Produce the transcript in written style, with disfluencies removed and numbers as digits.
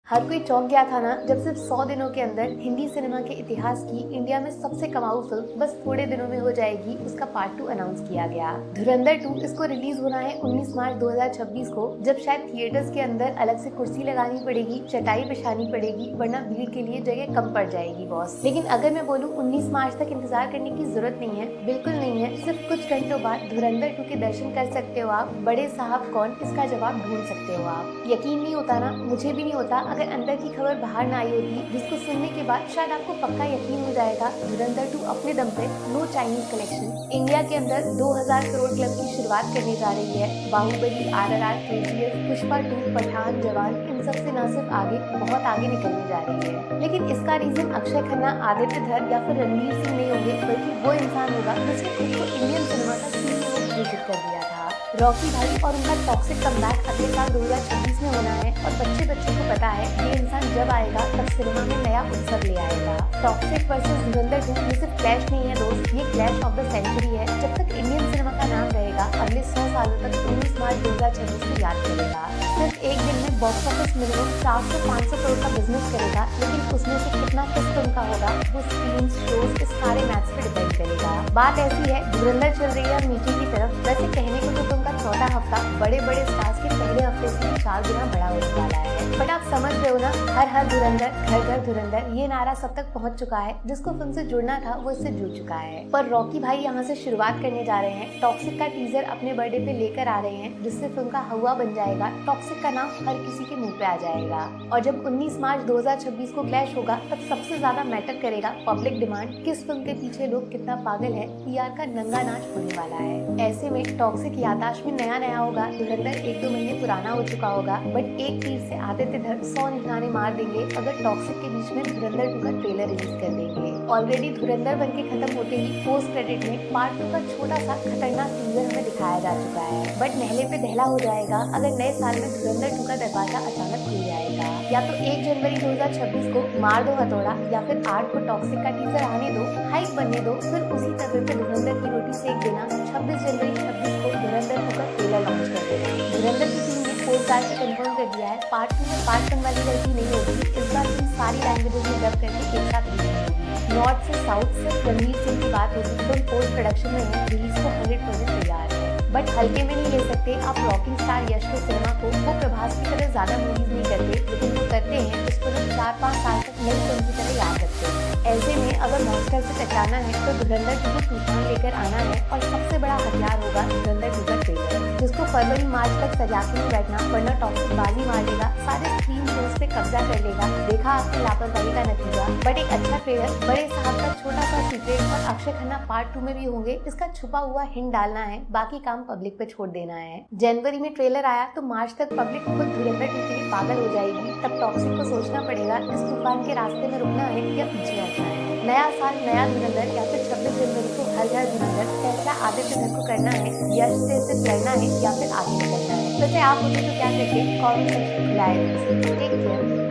हर कोई चौंक गया था ना जब सिर्फ 100 दिनों के अंदर हिंदी सिनेमा के इतिहास की इंडिया में सबसे कमाऊ फिल्म बस थोड़े दिनों में हो जाएगी उसका पार्ट 2 अनाउंस किया गया। धुरंधर 2 इसको रिलीज होना है 19 मार्च 2026 को, जब शायद थिएटर्स के अंदर अलग से कुर्सी लगानी पड़ेगी, चटाई बिछानी पड़ेगी, वरना भीड़ के लिए जगह कम पड़ जाएगी बॉस। लेकिन अगर मैं बोलूँ 19 मार्च तक इंतजार करने की जरूरत नहीं है, बिल्कुल नहीं है। सिर्फ कुछ घंटों बाद धुरंधर 2 के दर्शन कर सकते हो आप। बड़े साहब कौन, इसका जवाब ढूंढ सकते हो आप। यकीन नहीं होता ना, मुझे भी नहीं होता अगर अंदर की खबर बाहर ना आई होती, जिसको सुनने के बाद शायद आपको पक्का यकीन हो जाएगा धुरंधर 2 अपने दम पे नो चाइनीज कलेक्शन इंडिया के अंदर 2000 करोड़ क्लब की शुरुआत करने जा रही है। बाहुबली, RRR, KGF, पुष्पा 2, पठान, जवान, इन सब से न सिर्फ आगे, बहुत आगे निकलने जा रही है। लेकिन इसका रीजन अक्षय खन्ना, आदित्य धर या फिर रणवीर सिंह नहीं होंगे, बल्कि वो इंसान होगा जिसने खुद को इंडियन सिनेमा का CEO घोषित कर दिया था। रॉकी भाई और उनका टॉक्सिक कमबैक अगले साल 2026 में होना है और बच्चे को पता है ये इंसान जब आएगा तब सिनेमा में नया उत्सव ले आएगा। टॉक्सिक वर्सेस धुरंधर 2 ये सिर्फ क्लैश नहीं है दोस्त, ये क्लैश ऑफ द सेंचुरी है। जब तक इंडियन सिनेमा का नाम रहेगा अगले 100 सालों तक 19 मार्च 2026 को याद करेगा। सिर्फ एक दिन में बॉक्स ऑफिस मिनिमम 400-500 करोड़ का बिजनेस करेगा, लेकिन उसमें से कितना किस फिल्म का होगा वो स्क्रीन शोज इस सारे मैथ्स पे डिपेंड करेगा। बात ऐसी है, धुरंधर चल रही है नीचे की तरफ। वैसे कहने को तो फिल्म का चौथा हफ्ता बड़े बड़े स्टार्स के पहले हफ्ते से 4 गुना बड़ा होने वाला है, बट आप समझ रहे हो ना, हर हर धुरंधर, घर घर धुरंधर, ये नारा सब तक पहुंच चुका है। जिसको फिल्म से जुड़ना था वो इससे जुड़ चुका है। पर रॉकी भाई यहाँ से शुरुआत करने जा रहे हैं। टॉक्सिक का टीजर अपने बर्थडे पे लेकर आ रहे हैं, जिससे फिल्म का हवा बन जाएगा। टॉक्सिक का नाम हर किसी के मुंह पे आ जाएगा और जब 19 मार्च 2026 को क्लैश होगा तब सबसे ज्यादा मैटर करेगा पब्लिक डिमांड। किस फिल्म के पीछे लोग कितना पागल है, PR का नंगा नाच होने वाला है। ऐसे में टॉक्सिक याददाश्त में नया होगा। धुरंधर 1-2 महीने पुराना हो चुका होगा, बट एक तीर से आदित्य धर 100 निशाने मार देंगे अगर टॉक्सिक के बीच में धुरंधर 2 का ट्रेलर रिलीज कर देंगे। ऑलरेडी धुरंधर बन के खत्म होते ही पोस्ट क्रेडिट में पार्ट 2 का छोटा सा खतरनाक टीजर हमें दिखाया जा चुका है, बट नहले पे दहला हो जाएगा अगर नए साल में धुरंधर 2 का दरवाजा अचानक खुल जाएगा। या तो 1 जनवरी 2026 को मार दो हथौड़ा, या फिर 8 को टॉक्सिक का टीजर आने दो, हाइप बनने दो, फिर उसी तवे पे धुरंधर की रोटी सेक देना। 26 जनवरी 26 को धुरंधर 2 का ट्रेलर लॉन्च कर देना। धुरंधर की टीम ने पोस्ट डाल के कंफर्म कर दिया है पार्ट 2 में पार्ट 1 वाली गलती नहीं होगी। इस बार फिल्म सारी लैंग्वेजेस में डब करके एक साथ रिलीज होगी। नॉर्थ से साउथ से रणवीर सिंह की बात होगी, फिल्म पोस्ट प्रोडक्शन में है, रिलीज को 100% तैयार है। बट हल्के में नहीं ले सकते आप रॉकिंग स्टार यश के सिनेमा को। वो प्रभास की तरह ज्यादा मूवीज नहीं करते, लेकिन जो करते हैं उसको लोग 4-5 साल तक नई फिल्म की तरह याद रखते हैं। ऐसे में अगर मॉन्स्टर से टकराना है तो धुरंधर 2 को तूफान लेकर आना है और सबसे बड़ा हथियार होगा धुरंधर 2 का ट्रेलर, जिसको फरवरी मार्च तक सजा के नहीं बैठना, वरना टॉक्सिक बाजी मार लेगा, सारे स्क्रीन शोज पे कब्जा कर लेगा। देखा आपकी लापरवाही का नतीजा। बट एक अच्छा ट्रेलर, बड़े साहब का छोटा सा सीक्रेट और अक्षय खन्ना पार्ट 2 में भी होंगे, इसका छुपा हुआ हिंट डालना है, बाकी काम पब्लिक पे छोड़ देना है। जनवरी में ट्रेलर आया तो मार्च तक पब्लिक खुद धुरंधर 2 के लिए पागल हो जाएगी। तब टॉक्सिक को सोचना पड़ेगा इस तूफान के रास्ते में रुकना है या पीछे हटना है। नया साल नया धुरंधर, या फिर 26 जनवरी को हर घर धुरंधर। फैसला आदित्य धर को करना है, यश से सिर्फ लड़ना है या फिर आगे निकलना है। वैसे आप मुझे तो क्या करते, कमेंट सेक्शन खुला है। Take care.